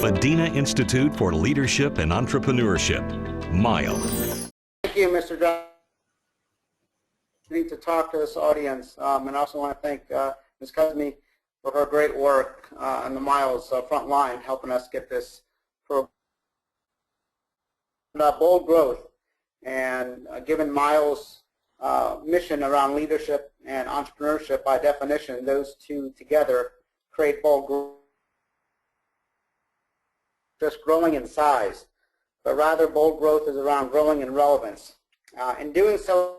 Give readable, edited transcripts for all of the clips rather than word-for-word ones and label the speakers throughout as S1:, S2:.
S1: Madinah Institute for Leadership and Entrepreneurship, MILE.
S2: Thank you, Mr. Johnson. I need to talk to this audience, and I also want to thank Ms. Kuzmi for her great work on the MILE's front line, helping us get this program. Bold growth, and given MILE's mission around leadership and entrepreneurship, by definition, those two together create bold growth. Just growing in size, but rather bold growth is around growing in relevance. In doing so,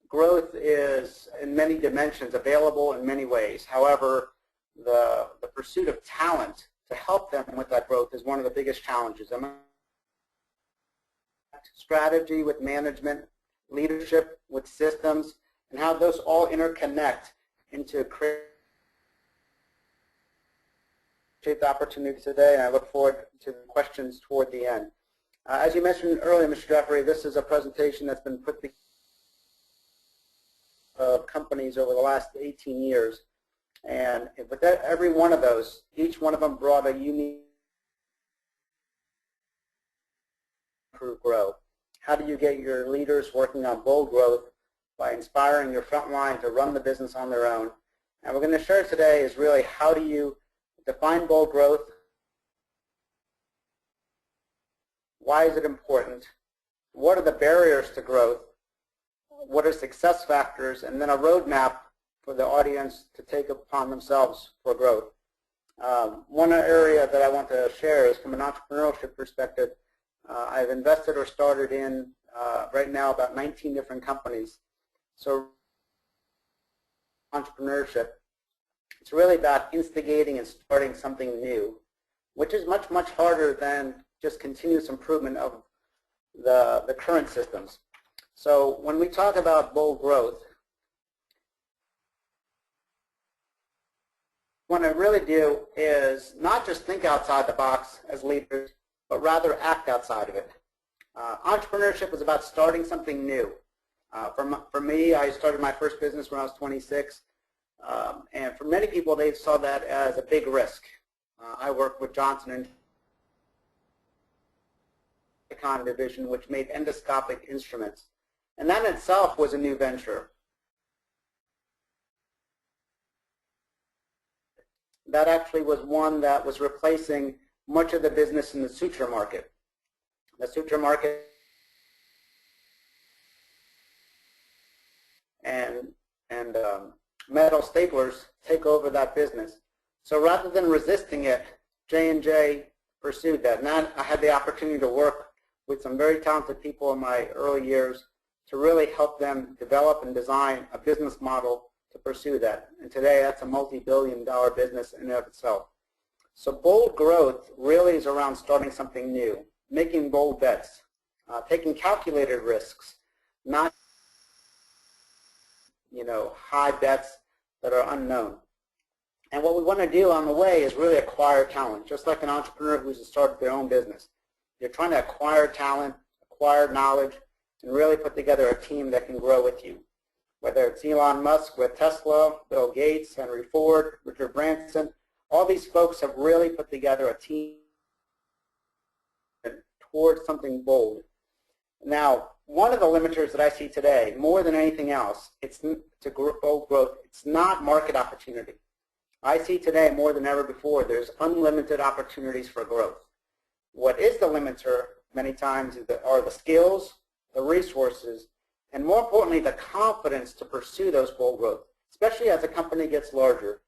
S2: growth is in many dimensions available in many ways. However, the pursuit of talent to help them with that growth is one of the biggest challenges. Strategy with management, leadership with systems, and how those all interconnect into create the opportunity today, and I look forward to the questions toward the end. As you mentioned earlier, Mr. Jeffrey, this is a presentation that's been put together of companies over the last 18 years. And with that, every one of those, each one of them brought a unique grow. How do you get your leaders working on bold growth by inspiring your front line to run the business on their own? And we're going to share today is really how do you define bold growth, why is it important, what are the barriers to growth, what are success factors, and then a roadmap for the audience to take upon themselves for growth. One area that I want to share is from an entrepreneurship perspective. I've invested or started in right now about 19 different companies. So entrepreneurship, it's really about instigating and starting something new, which is much, much harder than just continuous improvement of the current systems. So when we talk about bold growth, what I really do is not just think outside the box as leaders, but rather act outside of it. Entrepreneurship is about starting something new. For me, I started my first business when I was 26. And for many people, they saw that as a big risk. I worked with Johnson & Econ division, which made endoscopic instruments. And that in itself was a new venture. That actually was one that was replacing much of the business in the suture market. The suture market and metal staplers take over that business. So rather than resisting it, J&J pursued that. And I had the opportunity to work with some very talented people in my early years to really help them develop and design a business model to pursue that. And today that's a multi-billion-dollar business in and of itself. So bold growth really is around starting something new, making bold bets, taking calculated risks, not high bets that are unknown. And what we want to do on the way is really acquire talent, just like an entrepreneur who's started their own business. You're trying to acquire talent, acquire knowledge, and really put together a team that can grow with you. Whether it's Elon Musk with Tesla, Bill Gates, Henry Ford, Richard Branson, all these folks have really put together a team towards something bold. Now, one of the limiters that I see today, more than anything else, it's to bold growth, it's not market opportunity. I see today more than ever before, there's unlimited opportunities for growth. What is the limiter many times are the skills, the resources, and more importantly, the confidence to pursue those bold growth, especially as a company gets larger.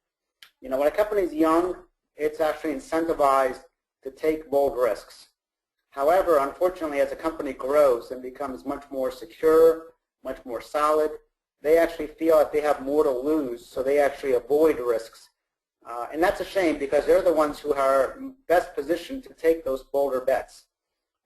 S2: When a company is young, it's actually incentivized to take bold risks. However, unfortunately, as a company grows and becomes much more secure, much more solid, they actually feel that they have more to lose, so they actually avoid risks. And that's a shame because they're the ones who are best positioned to take those bolder bets.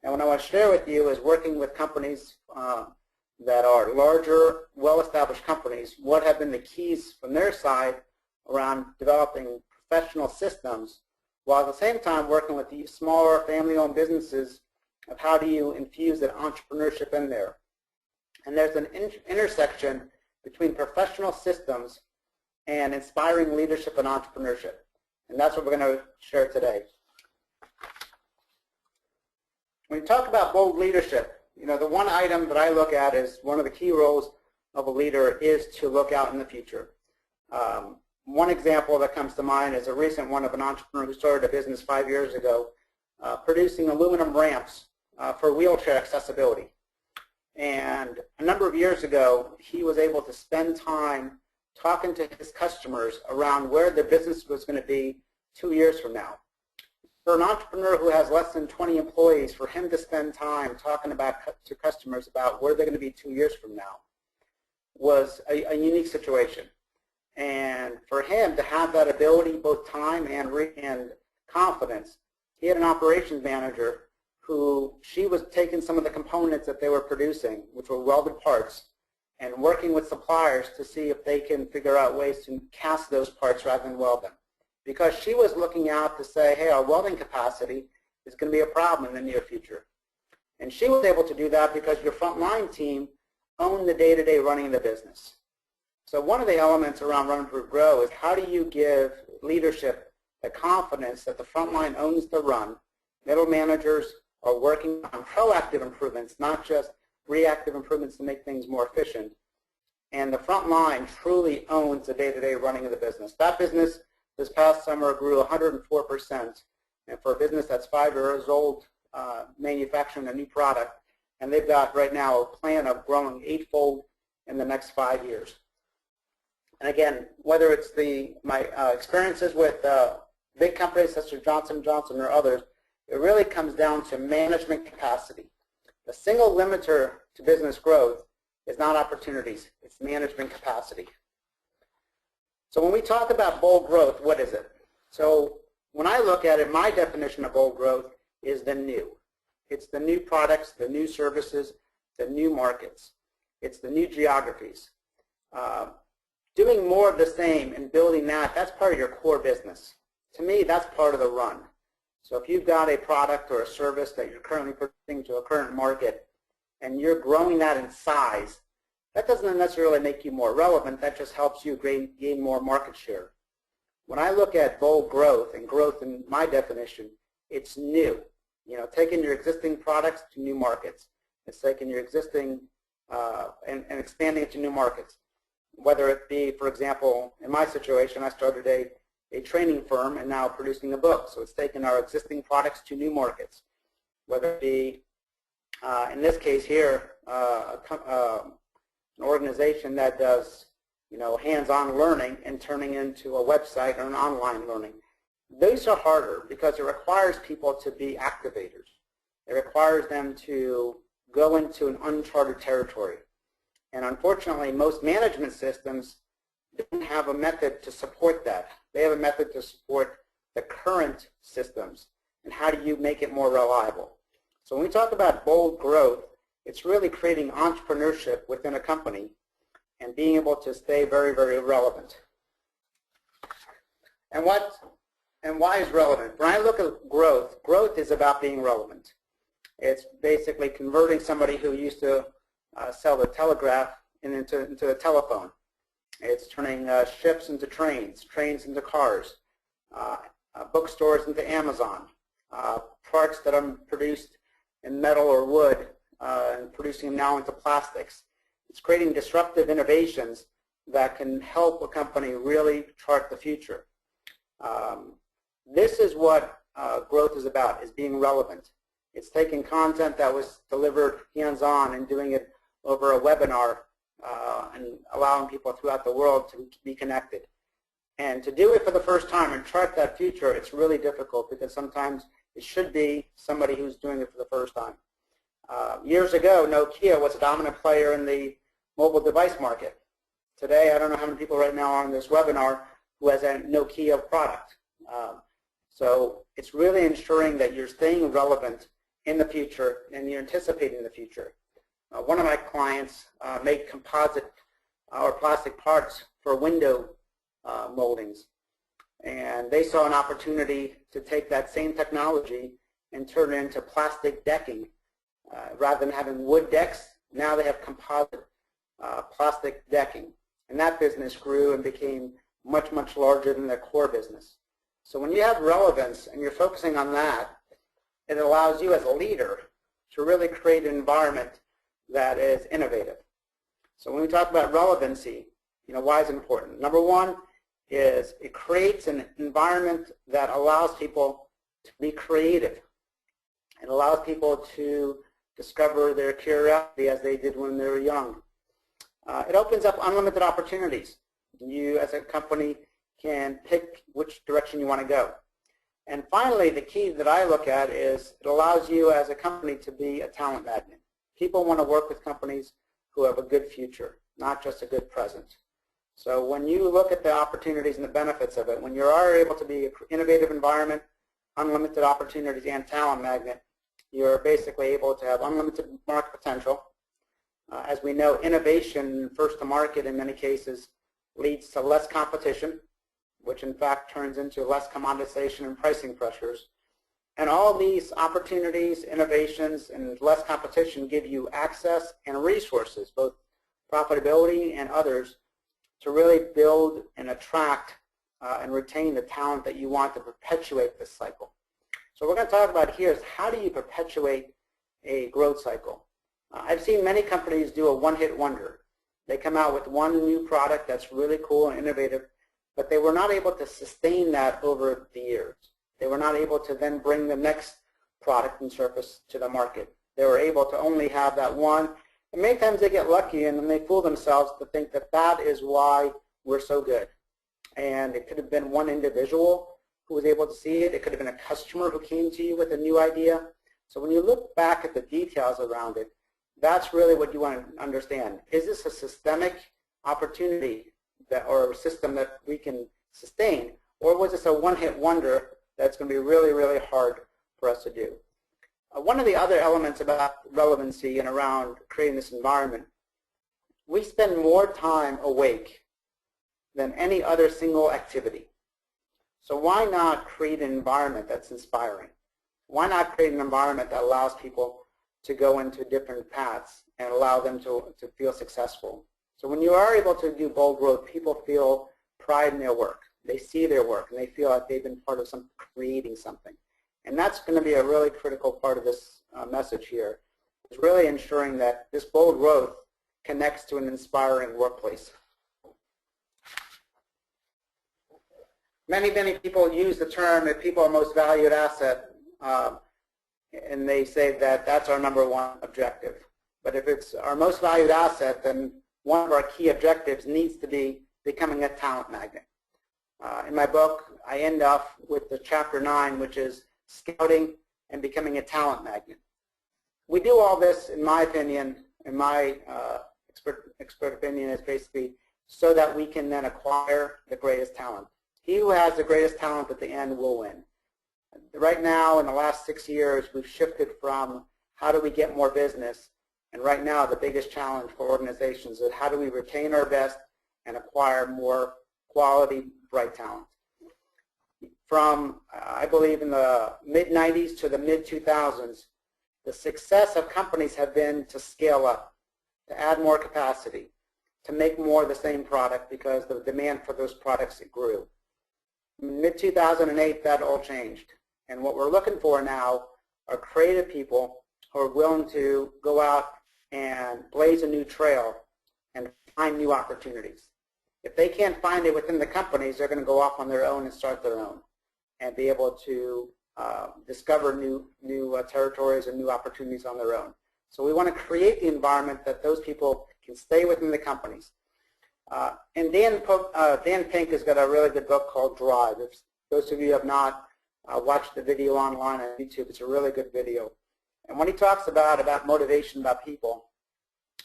S2: And what I want to share with you is working with companies that are larger, well-established companies, what have been the keys from their side around developing professional systems, while at the same time working with the smaller family-owned businesses of how do you infuse that entrepreneurship in there. And there's an intersection between professional systems and inspiring leadership and entrepreneurship. And that's what we're going to share today. When you talk about bold leadership, the one item that I look at is one of the key roles of a leader is to look out in the future. One example that comes to mind is a recent one of an entrepreneur who started a business 5 years ago producing aluminum ramps for wheelchair accessibility. And a number of years ago, he was able to spend time talking to his customers around where their business was going to be 2 years from now. For an entrepreneur who has less than 20 employees, for him to spend time talking to customers about where they're going to be 2 years from now was a unique situation. And for him to have that ability, both time and confidence, he had an operations manager who she was taking some of the components that they were producing, which were welded parts, and working with suppliers to see if they can figure out ways to cast those parts rather than weld them. Because she was looking out to say, hey, our welding capacity is going to be a problem in the near future. And she was able to do that because your frontline team owned the day-to-day running of the business. So one of the elements around Run, Improve, Grow is how do you give leadership the confidence that the frontline owns the run, middle managers are working on proactive improvements, not just reactive improvements to make things more efficient, and the front line truly owns the day-to-day running of the business. That business this past summer grew 104%, and for a business that's 5 years old, manufacturing a new product, and they've got right now a plan of growing 8-fold in the next 5 years. And again, whether it's my experiences with big companies such as Johnson & Johnson or others, it really comes down to management capacity. The single limiter to business growth is not opportunities, it's management capacity. So when we talk about bold growth, what is it? So when I look at it, my definition of bold growth is the new. It's the new products, the new services, the new markets. It's the new geographies. Doing more of the same and building that's part of your core business. To me, that's part of the run. So if you've got a product or a service that you're currently producing to a current market and you're growing that in size, that doesn't necessarily make you more relevant. That just helps you gain more market share. When I look at bold growth, and growth in my definition, it's new. Taking your existing products to new markets. It's taking your existing and expanding it to new markets. Whether it be, for example, in my situation, I started a training firm and now producing a book. So it's taken our existing products to new markets. Whether it be, in this case here, an organization that does hands-on learning and turning into a website or an online learning. Those are harder because it requires people to be activators. It requires them to go into an uncharted territory. And unfortunately, most management systems don't have a method to support that. They have a method to support the current systems. And how do you make it more reliable? So when we talk about bold growth, it's really creating entrepreneurship within a company and being able to stay very, very relevant. And why is relevant? When I look at growth, growth is about being relevant. It's basically converting somebody who used to sell the telegraph into a telephone. It's turning ships into trains, trains into cars, bookstores into Amazon, parts that are produced in metal or wood and producing them now into plastics. It's creating disruptive innovations that can help a company really chart the future. This is what growth is about, is being relevant. It's taking content that was delivered hands-on and doing it over a webinar and allowing people throughout the world to be connected. And to do it for the first time and chart that future, it's really difficult because sometimes it should be somebody who's doing it for the first time. Years ago, Nokia was a dominant player in the mobile device market. Today, I don't know how many people right now on this webinar who has a Nokia product. So it's really ensuring that you're staying relevant in the future and you're anticipating the future. One of my clients made composite or plastic parts for window moldings. And they saw an opportunity to take that same technology and turn it into plastic decking. Rather than having wood decks, now they have composite plastic decking. And that business grew and became much, much larger than their core business. So when you have relevance and you're focusing on that, it allows you as a leader to really create an environment that is innovative. So when we talk about relevancy, why is it important? Number one is it creates an environment that allows people to be creative. It allows people to discover their curiosity as they did when they were young. It opens up unlimited opportunities. You as a company can pick which direction you want to go. And finally, the key that I look at is it allows you as a company to be a talent magnet. People want to work with companies who have a good future, not just a good present. So when you look at the opportunities and the benefits of it, when you are able to be an innovative environment, unlimited opportunities, and talent magnet, you're basically able to have unlimited market potential. As we know, innovation, first to market in many cases, leads to less competition, which in fact turns into less commoditization and pricing pressures. And all these opportunities, innovations, and less competition give you access and resources, both profitability and others, to really build and attract and retain the talent that you want to perpetuate this cycle. So what we're going to talk about here is how do you perpetuate a growth cycle. I've seen many companies do a one-hit wonder. They come out with one new product that's really cool and innovative, but they were not able to sustain that over the years. They were not able to then bring the next product and service to the market. They were able to only have that one. And many times they get lucky and then they fool themselves to think that that is why we're so good. And it could have been one individual who was able to see it. It could have been a customer who came to you with a new idea. So when you look back at the details around it, that's really what you want to understand. Is this a systemic opportunity or a system that we can sustain, or was this a one-hit wonder that's going to be really, really hard for us to do? One of the other elements about relevancy and around creating this environment, we spend more time awake than any other single activity. So why not create an environment that's inspiring? Why not create an environment that allows people to go into different paths and allow them to feel successful? So when you are able to do bold growth, people feel pride in their work. They see their work and they feel like they've been part of creating something. And that's going to be a really critical part of this message here, is really ensuring that this bold growth connects to an inspiring workplace. Many, many people use the term that people are most valued asset, and they say that that's our number one objective. But if it's our most valued asset, then one of our key objectives needs to be becoming a talent magnet. In my book, I end off with the chapter 9, which is scouting and becoming a talent magnet. We do all this, in my opinion, in my expert opinion, is basically so that we can then acquire the greatest talent. He who has the greatest talent at the end will win. Right now, in the last 6 years, we've shifted from how do we get more business, and right now the biggest challenge for organizations is how do we retain our best and acquire more quality, bright talent. From, I believe, in the mid-90s to the mid-2000s, the success of companies have been to scale up, to add more capacity, to make more of the same product because the demand for those products grew. In mid-2008, that all changed. And what we're looking for now are creative people who are willing to go out and blaze a new trail and find new opportunities. If they can't find it within the companies, they're going to go off on their own and start their own and be able to discover new territories and new opportunities on their own. So we want to create the environment that those people can stay within the companies. And Dan Pink has got a really good book called Drive. If those of you have not watched the video online on YouTube, it's a really good video. And what he talks about motivation, about people,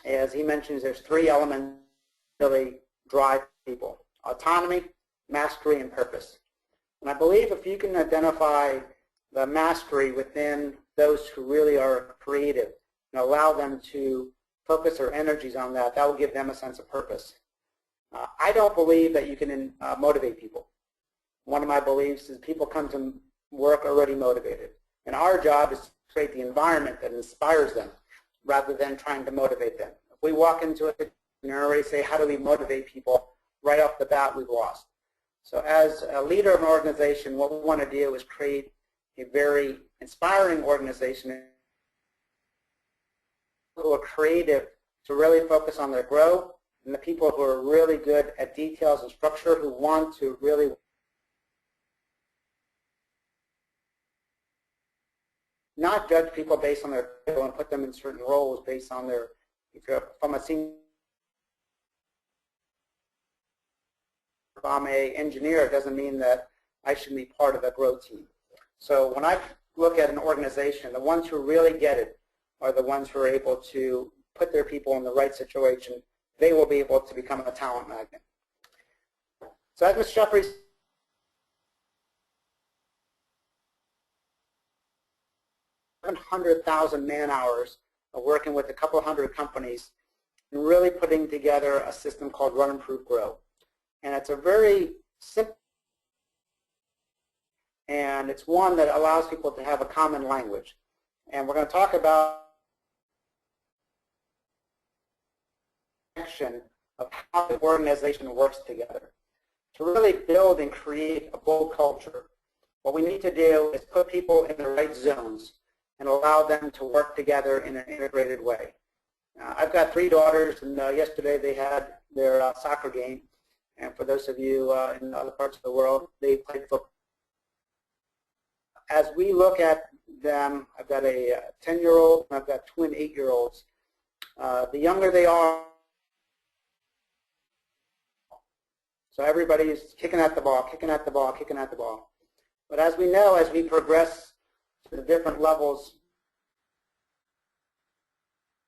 S2: is he mentions there's 3 elements that really drive people: autonomy, mastery, and purpose. And I believe if you can identify the mastery within those who really are creative and allow them to focus their energies on that, that will give them a sense of purpose. I don't believe that you can motivate people. One of my beliefs is people come to work already motivated. And our job is to create the environment that inspires them rather than trying to motivate them. If we walk into it and already say, how do we motivate people, right off the bat, we've lost. So as a leader of an organization, what we want to do is create a very inspiring organization who are creative to really focus on their growth, and the people who are really good at details and structure who want to really not judge people based on their skill and put them in certain roles based on their, if I'm a senior, if I'm an engineer, it doesn't mean that I should be part of a growth team. So when I look at an organization, the ones who really get it are the ones who are able to put their people in the right situation. They will be able to become a talent magnet. So as Mr. Jeffrey 700,000 man-hours of working with a couple hundred companies and really putting together a system called Run, Improve, Grow. And it's a very simple, and it's one that allows people to have a common language. And we're going to talk about of how the organization works together. To really build and create a bold culture, what we need to do is put people in the right zones and allow them to work together in an integrated way. I've got 3 daughters, and yesterday they had their soccer game. And for those of you in other parts of the world, they played football. As we look at them, I've got a 10-year-old and I've got twin 8-year-olds. The younger they are, so everybody is kicking at the ball, kicking at the ball, kicking at the ball. But as we know, as we progress to the different levels,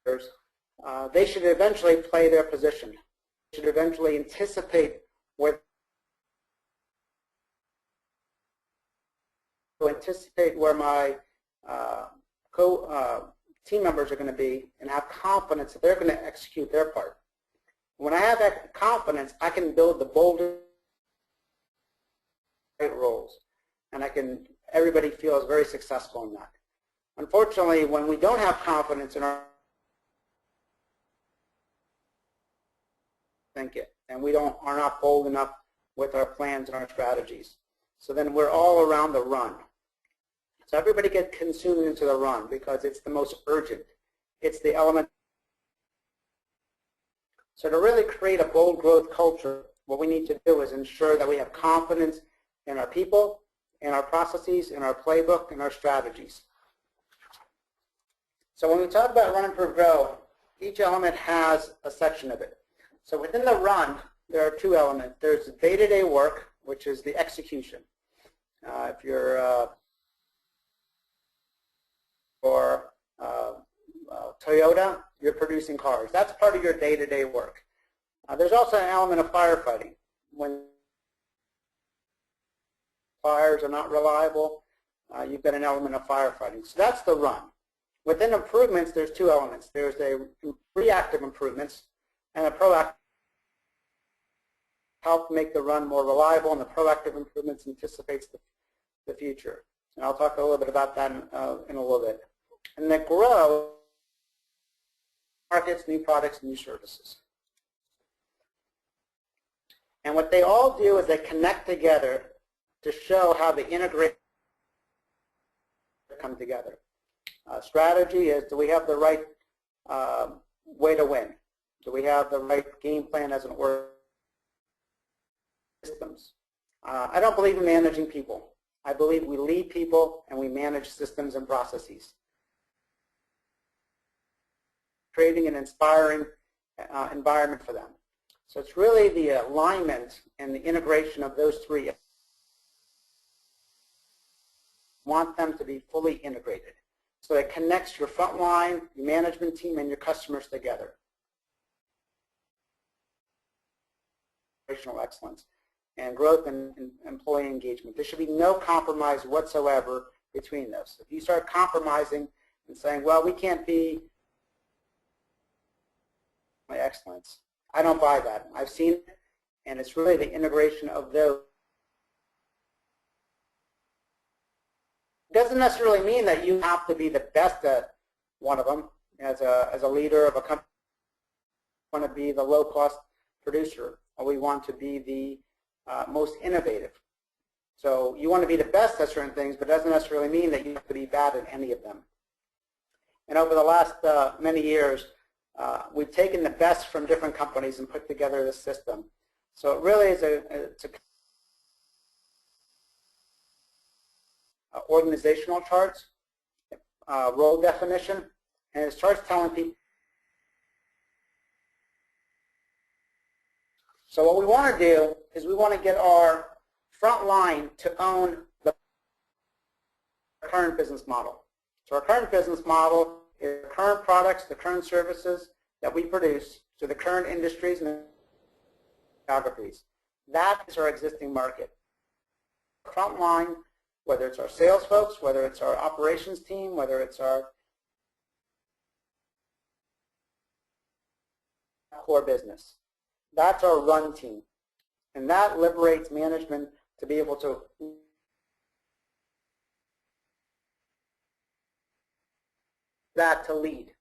S2: they should eventually play their position. They should eventually anticipate where my team members are going to be and have confidence that they're going to execute their part. When I have that confidence, I can build the bolder roles, and everybody feels very successful in that. Unfortunately, when we don't have confidence in our and we are not bold enough with our plans and our strategies, so then we're all around the run. So everybody gets consumed into the run because it's the most urgent. It's the element. So to really create a bold growth culture, what we need to do is ensure that we have confidence in our people, in our processes, in our playbook, and our strategies. So when we talk about Run, Improve, Grow, each element has a section of it. So within the run, there are 2 elements. There's day-to-day work, which is the execution. If you're Toyota, you're producing cars. That's part of your day-to-day work. There's also an element of firefighting. When fires are not reliable, you've got an element of firefighting. So that's the run. Within improvements, there's 2 elements. There's a reactive improvements and a proactive, help make the run more reliable, and the proactive improvements anticipates the future. And I'll talk a little bit about that in a little bit. And the grow, markets, new products, new services. And what they all do is they connect together to show how the integrate come together. Strategy is, do we have the right way to win? Do we have the right game plan as an organization? Systems. I don't believe in managing people. I believe we lead people and we manage systems and processes, creating an inspiring environment for them. So it's really the alignment and the integration of those 3. Want them to be fully integrated. So it connects your frontline, your management team, and your customers together. Operational excellence and growth and employee engagement. There should be no compromise whatsoever between those. If you start compromising and saying, well, we can't be excellence, I don't buy that. I've seen it, and it's really the integration of those. It doesn't necessarily mean that you have to be the best at one of them. As a leader of a company, we want to be the low-cost producer, or we want to be the most innovative. So you want to be the best at certain things, but it doesn't necessarily mean that you have to be bad at any of them. And over the last many years, we've taken the best from different companies and put together this system. So it really is it's organizational charts, role definition, and it starts telling people. So what we want to do is we want to get our front line to own the current business model. So our current business model is the current products, the current services that we produce to the current industries and geographies. That is our existing market. Front line, whether it's our sales folks, whether it's our operations team, whether it's our core business. That's our run team. And that liberates management to be able to lead.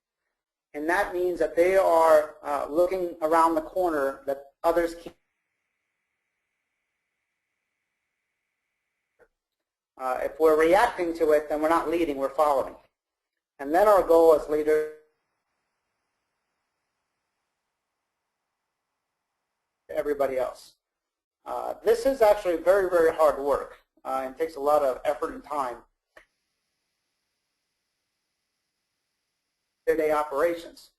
S2: And that means that they are looking around the corner that others can't. If we're reacting to it, then we're not leading, we're following. And then our goal as leaders everybody else. This is actually very, very hard work and takes a lot of effort and time. Day-to-day operations.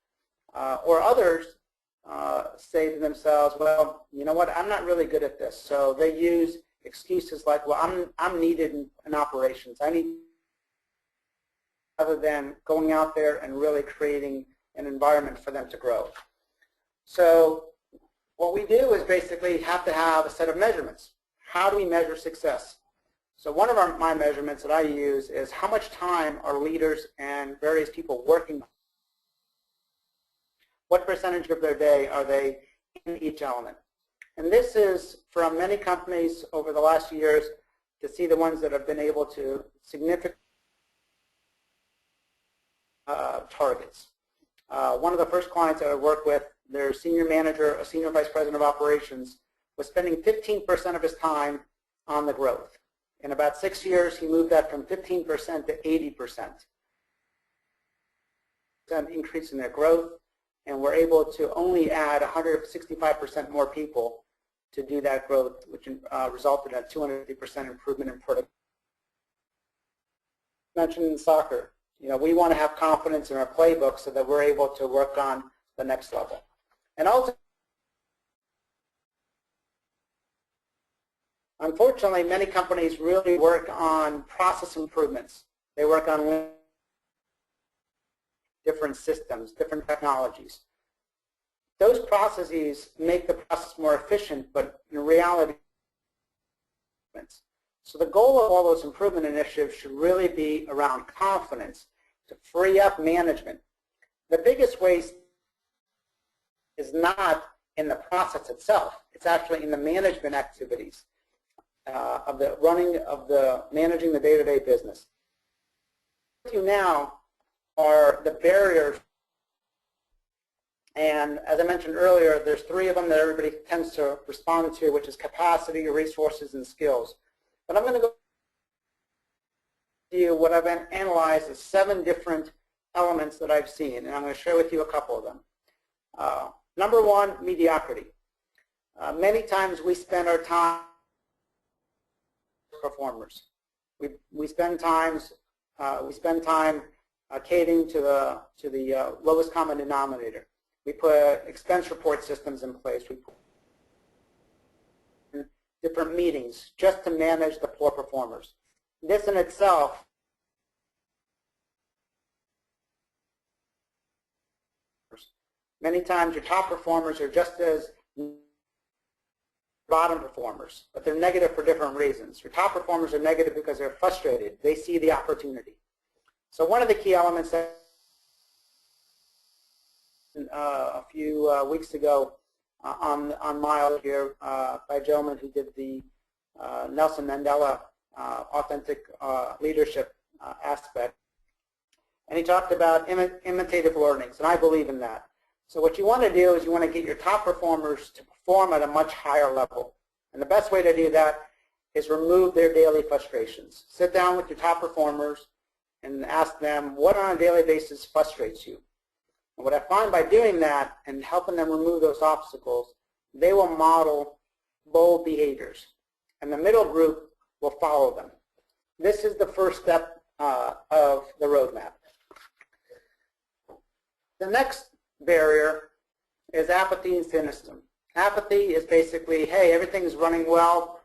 S2: Or others say to themselves, well, you know what, I'm not really good at this. So they use excuses like, well, I'm needed in operations. I need, rather than going out there and really creating an environment for them to grow. So what we do is basically have to have a set of measurements. How do we measure success? So one of my measurements that I use is how much time are leaders and various people working. What percentage of their day are they in each element? And this is from many companies over the last few years to see the ones that have been able to significant targets. One of the first clients that I worked with, their senior manager, a senior vice president of operations, was spending 15% of his time on the growth. In about 6 years, he moved that from 15% to 80%. Increase in their growth, and we're able to only add 165% more people to do that growth, which resulted in a 250% improvement in productivity. Mentioned in soccer, you know, we want to have confidence in our playbook so that we're able to work on the next level. And also, unfortunately, many companies really work on process improvements. They work on different systems, different technologies. Those processes make the process more efficient, but in reality, so the goal of all those improvement initiatives should really be around confidence to free up management. The biggest waste is not in the process itself. It's actually in the management activities of the managing the day-to-day business. What you now are the barriers, and as I mentioned earlier, there's 3 of them that everybody tends to respond to, which is capacity, resources, and skills. But I'm going to go to you what I've analyzed as 7 different elements that I've seen, and I'm going to share with you a couple of them. Number 1, mediocrity. Many times we spend our time performers. We spend time catering to the lowest common denominator. We put expense report systems in place. We put different meetings just to manage the poor performers. This in itself many times your top performers are just as bottom performers, but they're negative for different reasons. Your top performers are negative because they're frustrated. They see the opportunity. So one of the key elements that a few weeks ago on Mile here by a gentleman who did the Nelson Mandela authentic leadership aspect. And he talked about imitative learnings, and I believe in that. So what you want to do is you want to get your top performers to perform at a much higher level. And the best way to do that is remove their daily frustrations. Sit down with your top performers and ask them what on a daily basis frustrates you. And what I find by doing that and helping them remove those obstacles, they will model bold behaviors. And the middle group will follow them. This is the first step of the roadmap. The next barrier is apathy and cynicism. Apathy is basically, hey, everything's running well.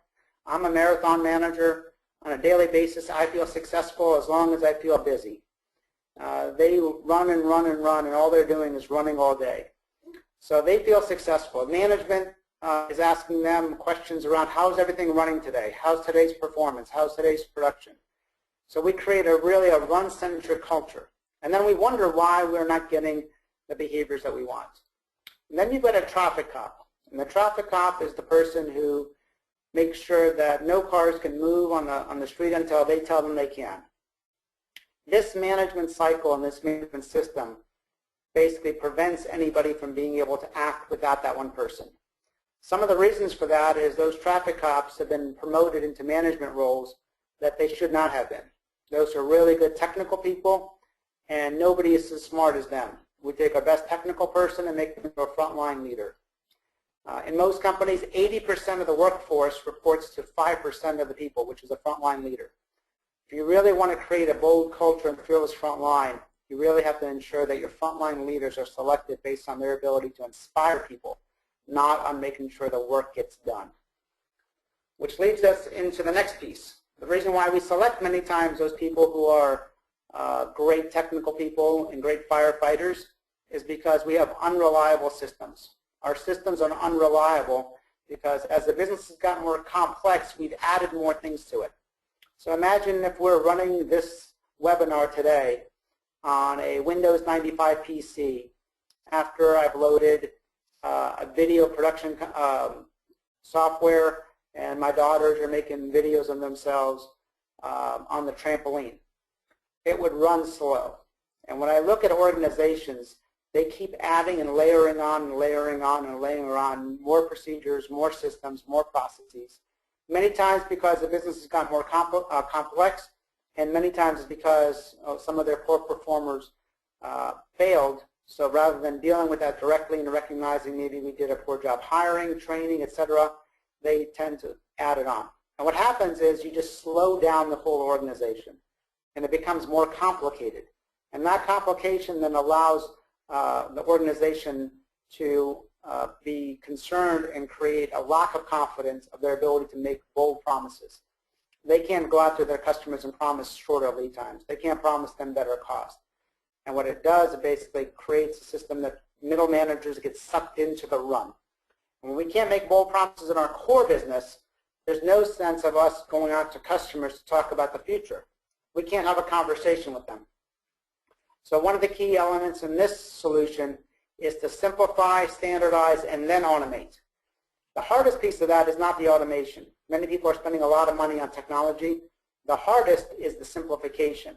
S2: I'm a marathon manager. On a daily basis, I feel successful as long as I feel busy. They run and run and run, and all they're doing is running all day. So they feel successful. Management is asking them questions around how's everything running today? How's today's performance? How's today's production? So we create really a run-centric culture. And then we wonder why we're not getting the behaviors that we want. And then you've got a traffic cop. And the traffic cop is the person who makes sure that no cars can move on the street until they tell them they can. This management cycle and this management system basically prevents anybody from being able to act without that one person. Some of the reasons for that is those traffic cops have been promoted into management roles that they should not have been. Those are really good technical people, and nobody is as smart as them. We take our best technical person and make them into a frontline leader. In most companies, 80% of the workforce reports to 5% of the people, which is a frontline leader. If you really want to create a bold culture and fearless frontline, you really have to ensure that your frontline leaders are selected based on their ability to inspire people, not on making sure the work gets done. Which leads us into the next piece. The reason why we select many times those people who are great technical people and great firefighters is because we have unreliable systems. Our systems are unreliable because as the business has gotten more complex, we've added more things to it. So imagine if we're running this webinar today on a Windows 95 PC after I've loaded a video production software and my daughters are making videos of themselves on the trampoline. It would run slow. And when I look at organizations, they keep adding and layering on and layering on and layering on more procedures, more systems, more processes. Many times because the business has gotten more complex, and many times it's because some of their poor performers failed. So rather than dealing with that directly and recognizing maybe we did a poor job hiring, training, etc., they tend to add it on. And what happens is you just slow down the whole organization, and it becomes more complicated. And that complication then allows the organization to be concerned and create a lack of confidence of their ability to make bold promises. They can't go out to their customers and promise shorter lead times. They can't promise them better cost. And what it does, it basically creates a system that middle managers get sucked into the run. And when we can't make bold promises in our core business, there's no sense of us going out to customers to talk about the future. We can't have a conversation with them. So one of the key elements in this solution is to simplify, standardize, and then automate. The hardest piece of that is not the automation. Many people are spending a lot of money on technology. The hardest is the simplification.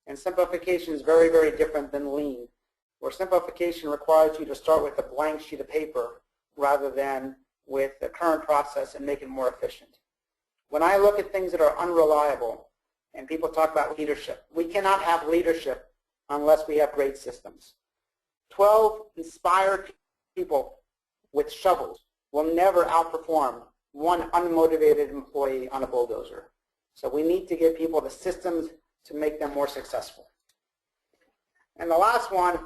S2: And simplification is very, very different than lean, where simplification requires you to start with a blank sheet of paper rather than with the current process and make it more efficient. When I look at things that are unreliable, and people talk about leadership, we cannot have leadership unless we have great systems. 12 inspired people with shovels will never outperform one unmotivated employee on a bulldozer. So we need to give people the systems to make them more successful. And the last one,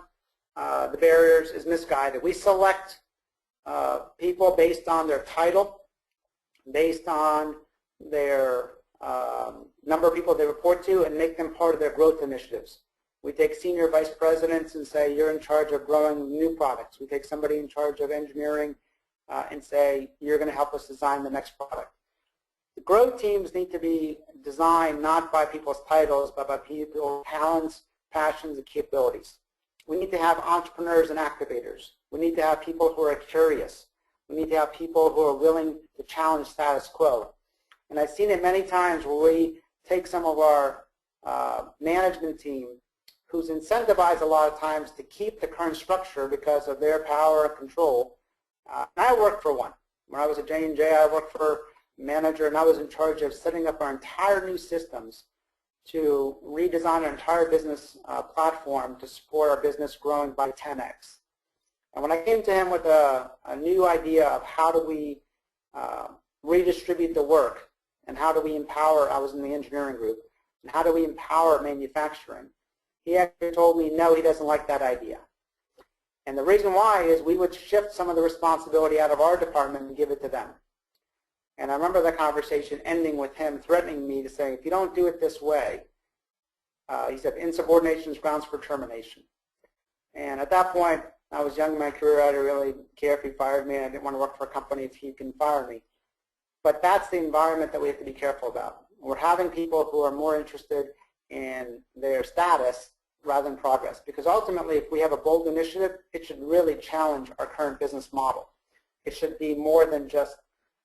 S2: the barriers, is misguided. We select people based on their title, based on their number of people they report to, and make them part of their growth initiatives. We take senior vice presidents and say, you're in charge of growing new products. We take somebody in charge of engineering and say, you're going to help us design the next product. The growth teams need to be designed not by people's titles, but by people's talents, passions, and capabilities. We need to have entrepreneurs and activators. We need to have people who are curious. We need to have people who are willing to challenge status quo. And I've seen it many times where we take some of our management team who's incentivized a lot of times to keep the current structure because of their power and control. And I work for one. When I was at J&J, I worked for a manager, and I was in charge of setting up our entire new systems to redesign our entire business platform to support our business growing by 10x. And when I came to him with a new idea of how do we redistribute the work and how do we empower, I was in the engineering group, and how do we empower manufacturing, he actually told me no, he doesn't like that idea. And the reason why is we would shift some of the responsibility out of our department and give it to them. And I remember that conversation ending with him threatening me to say, if you don't do it this way, he said, insubordination is grounds for termination. And at that point, I was young in my career. I didn't really care if he fired me. I didn't want to work for a company if he can fire me. But that's the environment that we have to be careful about. We're having people who are more interested in their status rather than progress. Because ultimately, if we have a bold initiative, it should really challenge our current business model. It should be more than just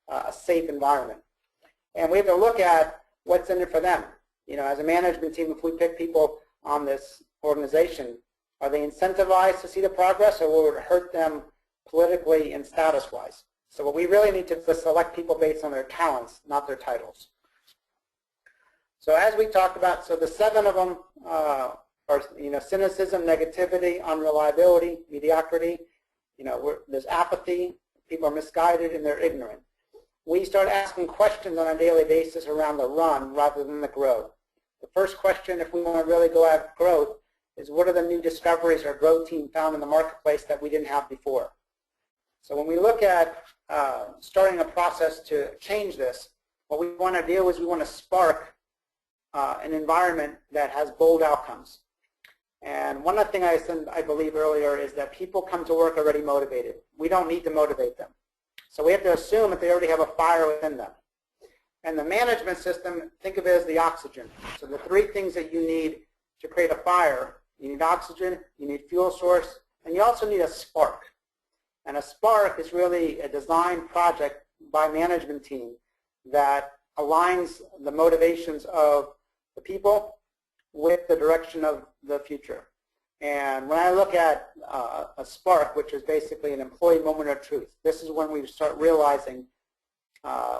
S2: a safe environment. And we have to look at what's in it for them. You know, as a management team, if we pick people on this organization, are they incentivized to see the progress, or will it hurt them politically and status-wise? So what we really need to do is select people based on their talents, not their titles. So as we talked about, so the 7 of them are, you know, cynicism, negativity, unreliability, mediocrity. You know, there's apathy. People are misguided and they're ignorant. We start asking questions on a daily basis around the run rather than the growth. The first question, if we want to really go at growth, is what are the new discoveries our growth team found in the marketplace that we didn't have before? So when we look at starting a process to change this, what we want to do is we want to spark an environment that has bold outcomes. And one of the things I said, I believe earlier, is that people come to work already motivated. We don't need to motivate them. So we have to assume that they already have a fire within them. And the management system, think of it as the oxygen. So the 3 things that you need to create a fire: you need oxygen, you need fuel source, and you also need a spark. And a spark is really a design project by management team that aligns the motivations of the people with the direction of the future. And when I look at a spark, which is basically an employee moment of truth, this is when we start realizing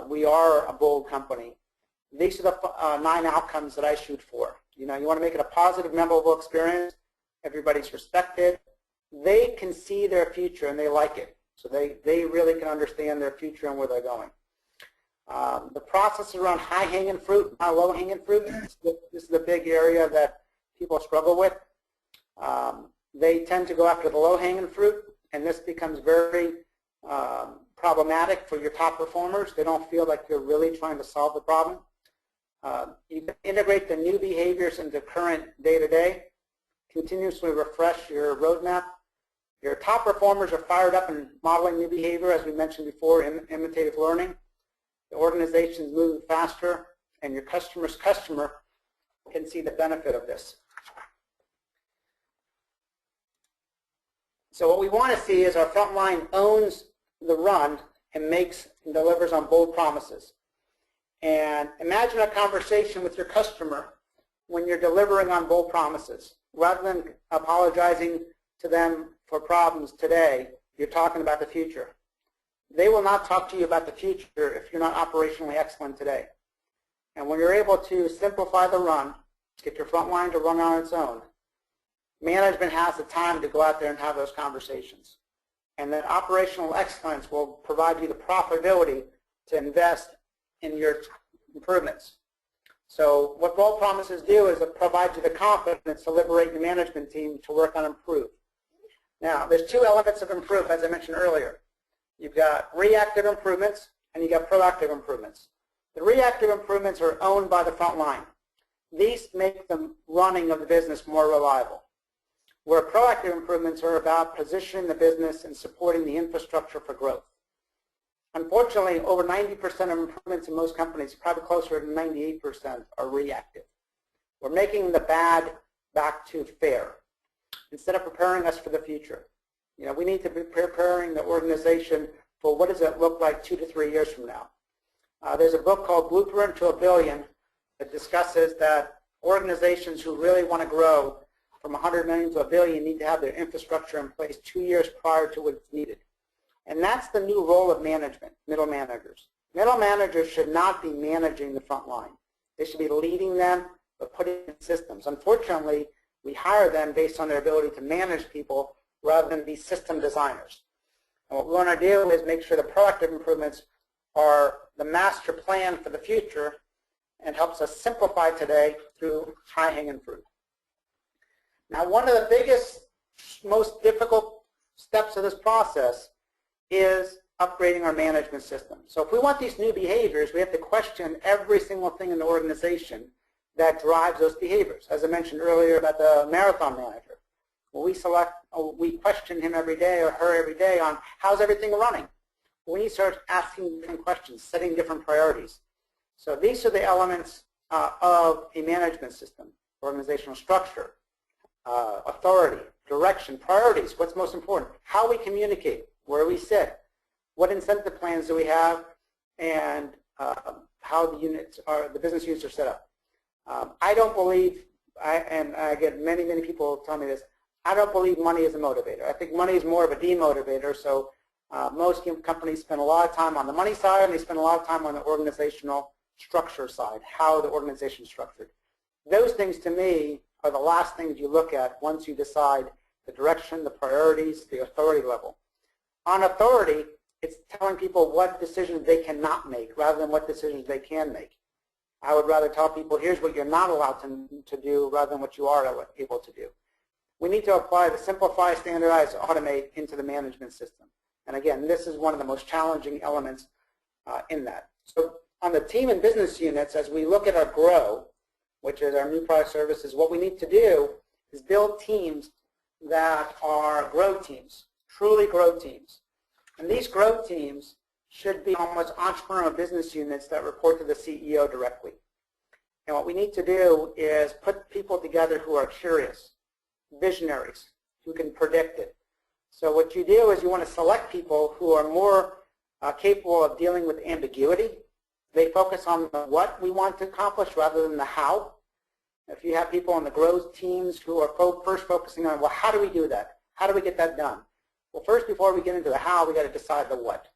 S2: we are a bold company. These are the 9 outcomes that I shoot for. You know, you want to make it a positive, memorable experience. Everybody's respected. They can see their future and they like it. So they really can understand their future and where they're going. The process around high-hanging fruit, not low-hanging fruit, this is the big area that people struggle with. They tend to go after the low-hanging fruit, and this becomes very problematic for your top performers. They don't feel like you're really trying to solve the problem. You can integrate the new behaviors into current day-to-day, continuously refresh your roadmap. Your top performers are fired up in modeling new behavior, as we mentioned before, imitative learning. The organization is moving faster, and your customer's customer can see the benefit of this. So what we want to see is our front line owns the run and delivers on bold promises. And imagine a conversation with your customer when you're delivering on bold promises. Rather than apologizing to them for problems today, you're talking about the future. They will not talk to you about the future if you're not operationally excellent today. And when you're able to simplify the run, get your front line to run on its own, management has the time to go out there and have those conversations. And then operational excellence will provide you the profitability to invest in your improvements. So what bold promises do is it provides you the confidence to liberate your management team to work on improve. Now, there's 2 elements of improve, as I mentioned earlier. You've got reactive improvements and you've got proactive improvements. The reactive improvements are owned by the front line. These make the running of the business more reliable. Where proactive improvements are about positioning the business and supporting the infrastructure for growth. Unfortunately, over 90% of improvements in most companies, probably closer to 98%, are reactive. We're making the bad back to fair instead of preparing us for the future. You know, we need to be preparing the organization for what does it look like 2 to 3 years from now. There's a book called Blueprint to $1 Billion that discusses that organizations who really want to grow from 100 million to $1 billion need to have their infrastructure in place 2 years prior to what's needed. And that's the new role of management, middle managers. Middle managers should not be managing the front line. They should be leading them, but putting in systems. Unfortunately, we hire them based on their ability to manage people rather than be system designers. And what we want to do is make sure the proactive improvements are the master plan for the future and helps us simplify today through high-hanging fruit. Now, one of the biggest, most difficult steps of this process is upgrading our management system. So if we want these new behaviors, we have to question every single thing in the organization that drives those behaviors. As I mentioned earlier about the marathon manager, we question him every day or her every day on how's everything running. We need to start asking different questions, setting different priorities. So these are the elements of a management system: organizational structure, authority, direction, priorities, what's most important, how we communicate, where we sit, what incentive plans do we have, and how the business units are set up. I don't believe, and I get many people tell me this, I don't believe money is a motivator. I think money is more of a demotivator. So most companies spend a lot of time on the money side, and they spend a lot of time on the organizational structure side, how the organization is structured. Those things, to me, are the last things you look at once you decide the direction, the priorities, the authority level. On authority, it's telling people what decisions they cannot make rather than what decisions they can make. I would rather tell people, here's what you're not allowed to do rather than what you are able to do. We need to apply the simplify, standardize, automate into the management system. And again, this is one of the most challenging elements in that. So on the team and business units, as we look at our grow, which is our new product services, what we need to do is build teams that are grow teams, truly grow teams. And these grow teams should be almost entrepreneurial business units that report to the CEO directly. And what we need to do is put people together who are curious, visionaries, who can predict it. So what you do is you want to select people who are more capable of dealing with ambiguity. They focus on the what we want to accomplish rather than the how. If you have people on the growth teams who are first focusing on, well, how do we do that? How do we get that done? Well, first, before we get into the how, we got to decide the what.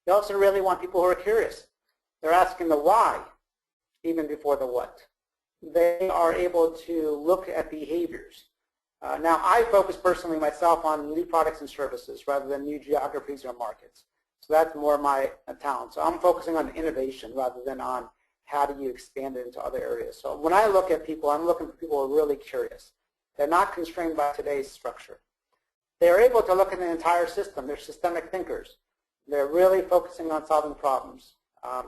S2: You also really want people who are curious. They're asking the why even before the what. They are able to look at behaviors. Now, I focus personally myself on new products and services rather than new geographies or markets. So that's more my talent. So I'm focusing on innovation rather than on how do you expand it into other areas. So when I look at people, I'm looking for people who are really curious. They're not constrained by today's structure. They're able to look at the entire system. They're systemic thinkers. They're really focusing on solving problems.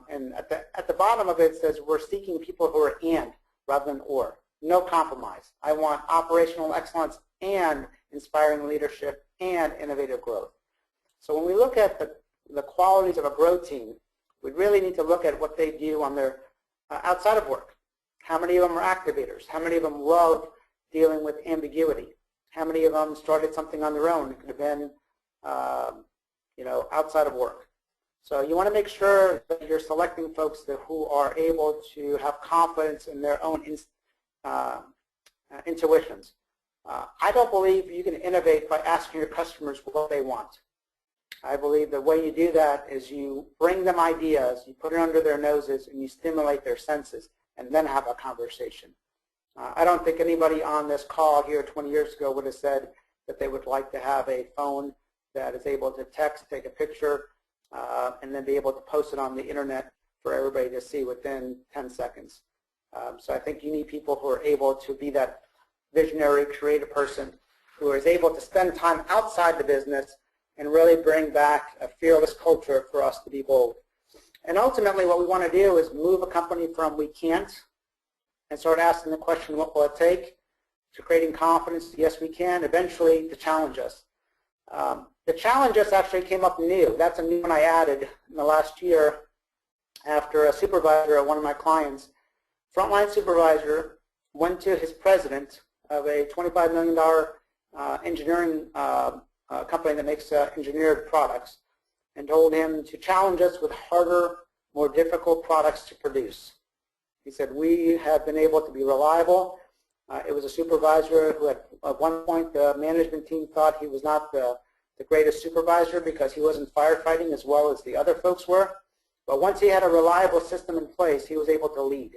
S2: And at the bottom of it says we're seeking people who are and rather than or. No compromise. I want operational excellence and inspiring leadership and innovative growth. So when we look at the qualities of a growth team, we really need to look at what they do on their outside of work. How many of them are activators? How many of them love dealing with ambiguity? How many of them started something on their own? It could have been outside of work. So you want to make sure that you're selecting folks who are able to have confidence in their own intuitions. I don't believe you can innovate by asking your customers what they want. I believe the way you do that is you bring them ideas, you put it under their noses, and you stimulate their senses, and then have a conversation. I don't think anybody on this call here 20 years ago would have said that they would like to have a phone that is able to text, take a picture, and then be able to post it on the internet for everybody to see within 10 seconds. So I think you need people who are able to be that visionary, creative person who is able to spend time outside the business and really bring back a fearless culture for us to be bold. And ultimately what we want to do is move a company from we can't and start asking the question, what will it take, to creating confidence, yes we can, eventually to challenge us. The challenge us actually came up new. That's a new one I added in the last year after a supervisor at one of my clients, frontline supervisor, went to his president of a $25 million engineering company that makes engineered products and told him to challenge us with harder, more difficult products to produce. He said, we have been able to be reliable. It was a supervisor who at one point the management team thought he was not the the greatest supervisor because he wasn't firefighting as well as the other folks were. But once he had a reliable system in place, he was able to lead.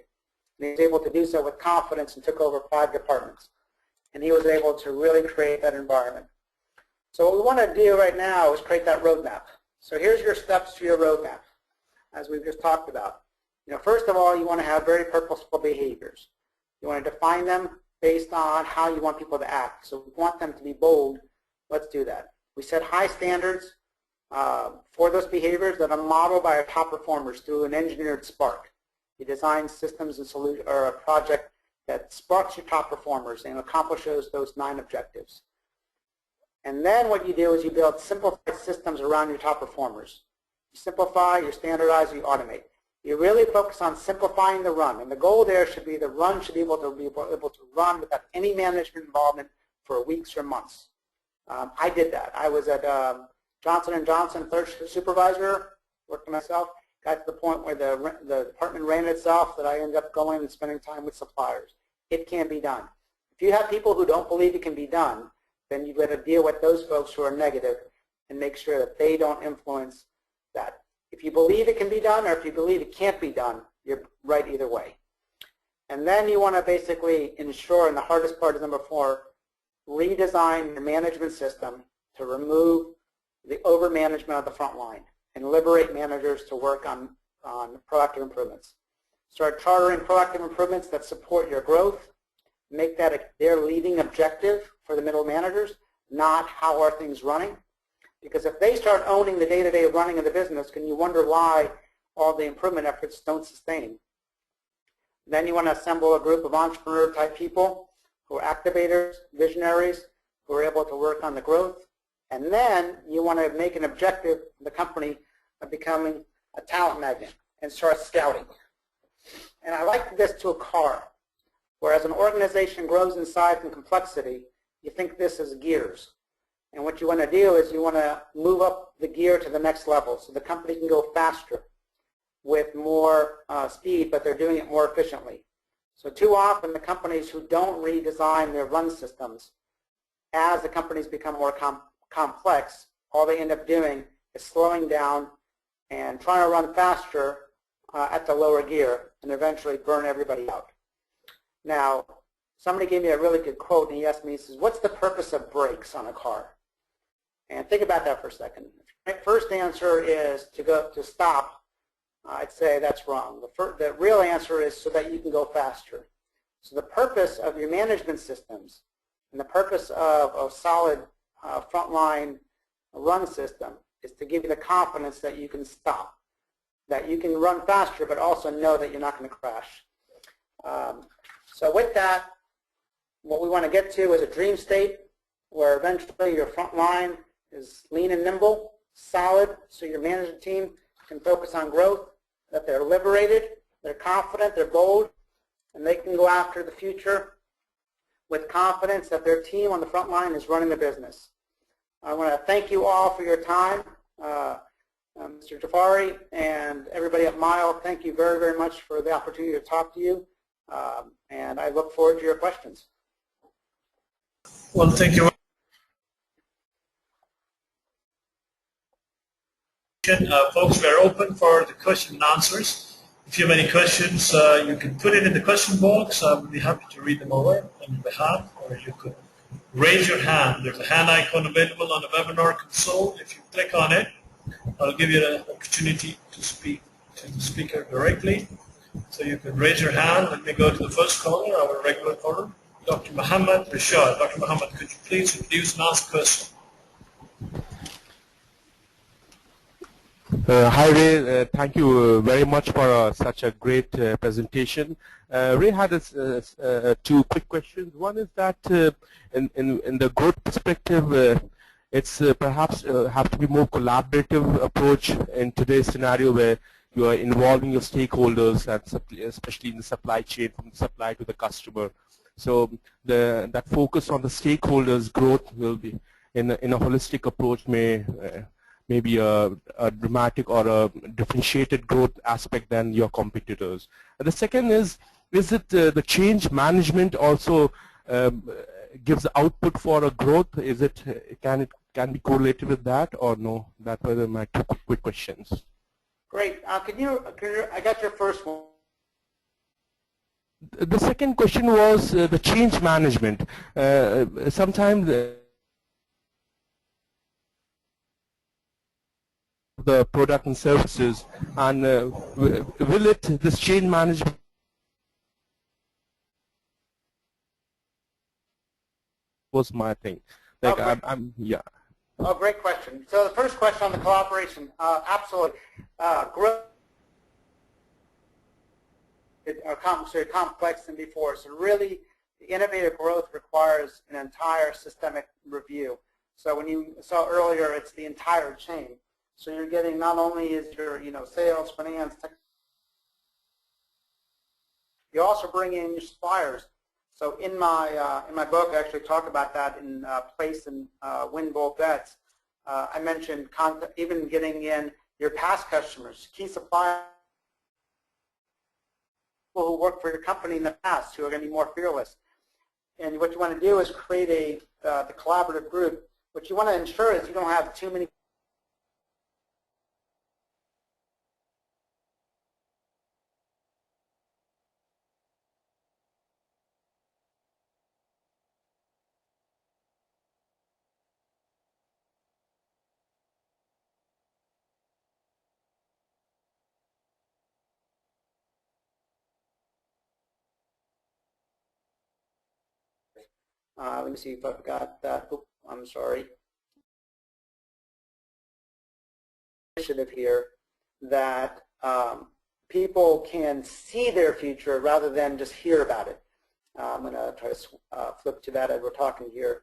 S2: And he was able to do so with confidence and took over 5 departments. And he was able to really create that environment. So what we want to do right now is create that roadmap. So here's your steps to your roadmap, as we've just talked about. First of all, you want to have very purposeful behaviors. You want to define them based on how you want people to act. So we want them to be bold. Let's do that. We set high standards for those behaviors that are modeled by our top performers through an engineered spark. You design systems and or a project that sparks your top performers and accomplishes those 9 objectives. And then what you do is you build simplified systems around your top performers. You simplify, you standardize, you automate. You really focus on simplifying the run, and the goal there should be the run should be able to run without any management involvement for weeks or months. I did that. I was at Johnson & Johnson, third supervisor, working myself, got to the point where the department ran itself that I ended up going and spending time with suppliers. It can be done. If you have people who don't believe it can be done, then you've got to deal with those folks who are negative and make sure that they don't influence that. If you believe it can be done or if you believe it can't be done, you're right either way. And then you want to basically ensure, and the hardest part is number 4, redesign your management system to remove the over-management of the front line and liberate managers to work on proactive improvements. Start chartering proactive improvements that support your growth. Make that their leading objective for the middle managers, not how are things running. Because if they start owning the day-to-day running of the business, can you wonder why all the improvement efforts don't sustain? Then you want to assemble a group of entrepreneur-type people who are activators, visionaries, who are able to work on the growth. And then you want to make an objective of the company of becoming a talent magnet and start scouting. And I like this to a car, where as an organization grows in size and complexity, you think this is gears. And what you want to do is you want to move up the gear to the next level so the company can go faster with more speed, but they're doing it more efficiently. So too often the companies who don't redesign their run systems, as the companies become more complex, all they end up doing is slowing down and trying to run faster at the lower gear and eventually burn everybody out. Now, somebody gave me a really good quote, and he asked me, he says, what's the purpose of brakes on a car? And think about that for a second. My first answer is to stop. I'd say that's wrong. The real answer is so that you can go faster. So the purpose of your management systems and the purpose of a solid frontline run system is to give you the confidence that you can stop, that you can run faster, but also know that you're not going to crash. So with that, what we want to get to is a dream state where eventually your front line is lean and nimble, solid, so your management team can focus on growth, that they're liberated, they're confident, they're bold, and they can go after the future with confidence that their team on the front line is running the business. I want to thank you all for your time. Mr. Jafari and everybody at Mile, thank you very, very much for the opportunity to talk to you, and I look forward to your questions.
S3: Well, thank you. Folks, we are open for the question and answers. If you have any questions, you can put it in the question box. I would be happy to read them over on your behalf, or you could raise your hand. There's a hand icon available on the webinar console. If you click on it, I'll give you an opportunity to speak to the speaker directly. So you can raise your hand. Let me go to the first caller, our regular caller, Dr. Muhammad Rashad. Dr. Muhammad, could you please introduce and ask a question?
S4: Hi Ray, thank you very much for such a great presentation. Ray had two quick questions. One is that in the growth perspective, it's perhaps have to be more collaborative approach in today's scenario where you are involving your stakeholders, and especially in the supply chain, from the supply to the customer. So that focus on the stakeholders' growth will be in a holistic approach maybe a dramatic or a differentiated growth aspect than your competitors. And the second is it the change management also gives output for a growth? Can can be correlated with that or no? That were my two quick questions.
S2: Great. I got your first one.
S4: The second question was the change management. Sometimes the product and services, and will this change management was my thing. Like yeah.
S2: Oh, great question. So the first question on the cooperation, absolutely. Growth are complex than before. So really, the innovative growth requires an entire systemic review. So when you saw earlier, it's the entire chain. So you're getting not only is your sales, finance, tech, you also bring in your suppliers. So in my book, I actually talk about that in Place and Win Bold Bets. I mentioned even getting in your past customers, key suppliers, people who worked for your company in the past who are going to be more fearless. And what you want to do is create the collaborative group. What you want to ensure is you don't have too many. Let me see if I've got that. Oops, I'm sorry. Initiative here that people can see their future rather than just hear about it. I'm going to try to flip to that as we're talking here.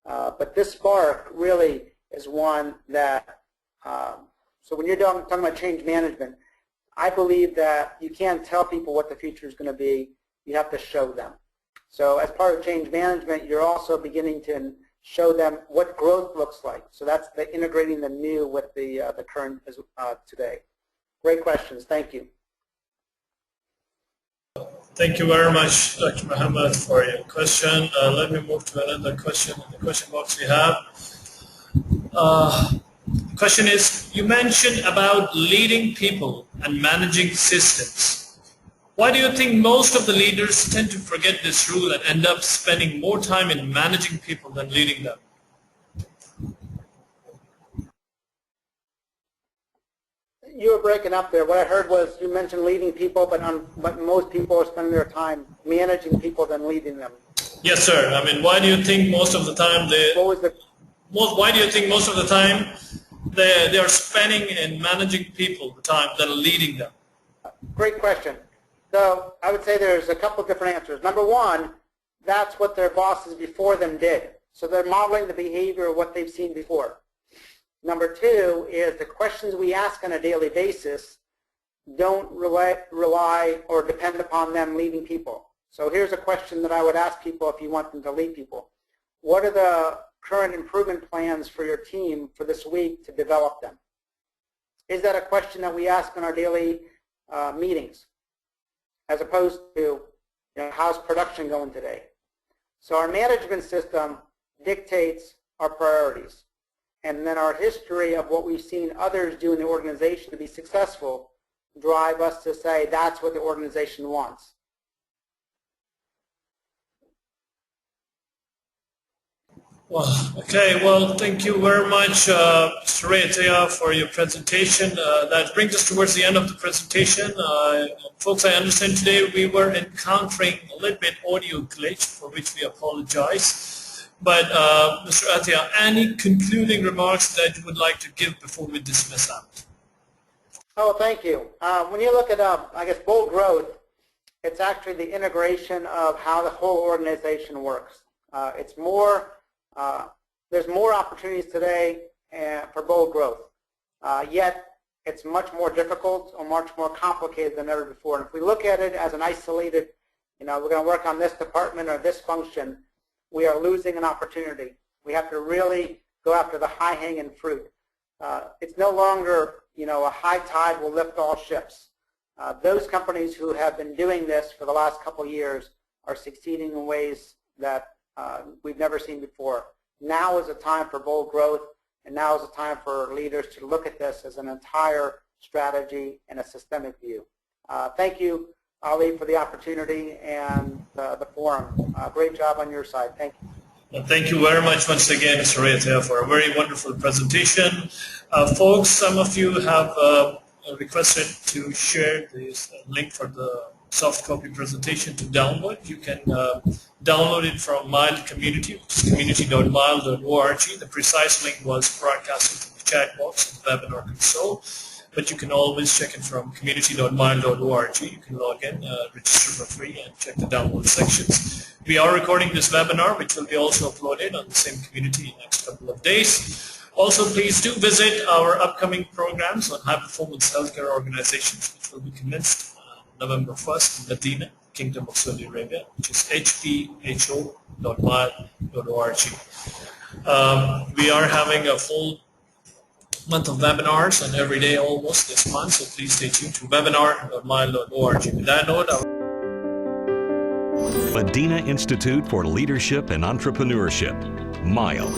S2: But this spark really is one that, so when you're talking about change management, I believe that you can't tell people what the future is going to be. You have to show them. So as part of change management, you're also beginning to show them what growth looks like. So that's the integrating the new with the current today. Great questions. Thank you.
S3: Thank you very much, Dr. Muhammad, for your question. Let me move to another question in the question box we have. The question is, you mentioned about leading people and managing systems. Why do you think most of the leaders tend to forget this rule and end up spending more time in managing people than leading them?
S2: You were breaking up there. What I heard was you mentioned leading people, but most people are spending their time managing people than leading them.
S3: Yes, sir. I mean, why do you think most of the time why do you think most of the time they are spending in managing people the time than leading them?
S2: Great question. So I would say there's a couple of different answers. Number one, that's what their bosses before them did. So they're modeling the behavior of what they've seen before. Number two is the questions we ask on a daily basis don't rely or depend upon them leading people. So here's a question that I would ask people if you want them to lead people. What are the current improvement plans for your team for this week to develop them? Is that a question that we ask in our daily meetings? As opposed to, how's production going today? So our management system dictates our priorities. And then our history of what we've seen others do in the organization to be successful drive us to say that's what the organization wants.
S3: Well, okay. Well, thank you very much, Mr. Rayataya, for your presentation. That brings us towards the end of the presentation. Folks, I understand today we were encountering a little bit audio glitch, for which we apologize. But, Mr. Ataya, any concluding remarks that you would like to give before we dismiss out?
S2: Oh, thank you. When you look at, I guess, bold growth, it's actually the integration of how the whole organization works. It's more. There's more opportunities today for bold growth, yet it's much more difficult or much more complicated than ever before. And if we look at it as an isolated, we're going to work on this department or this function, we are losing an opportunity. We have to really go after the high-hanging fruit. It's no longer, a high tide will lift all ships. Those companies who have been doing this for the last couple of years are succeeding in ways that we've never seen before. Now is a time for bold growth. And now is the time for leaders to look at this as an entire strategy and a systemic view. Thank you, Ali, for the opportunity and the forum. Great job on your side. Thank you.
S3: Thank you very much once again, Mr. Rayatha, for a very wonderful presentation. Folks, some of you have requested to share this link for the soft copy presentation to download. You can download it from Mile Community, which is community.mile.org. The precise link was broadcasted to the chat box in the webinar console, but you can always check it from community.mile.org. You can log in, register for free, and check the download sections. We are recording this webinar, which will be also uploaded on the same community in the next couple of days. Also, please do visit our upcoming programs on high-performance healthcare organizations, which will be commenced November 1st in Madinah, Kingdom of Saudi Arabia, which is hpho.mile.org. We are having a full month of webinars and every day almost this month, so please stay tuned to webinar.mile.org. With that note,
S1: Madinah Institute for Leadership and Entrepreneurship, MILE.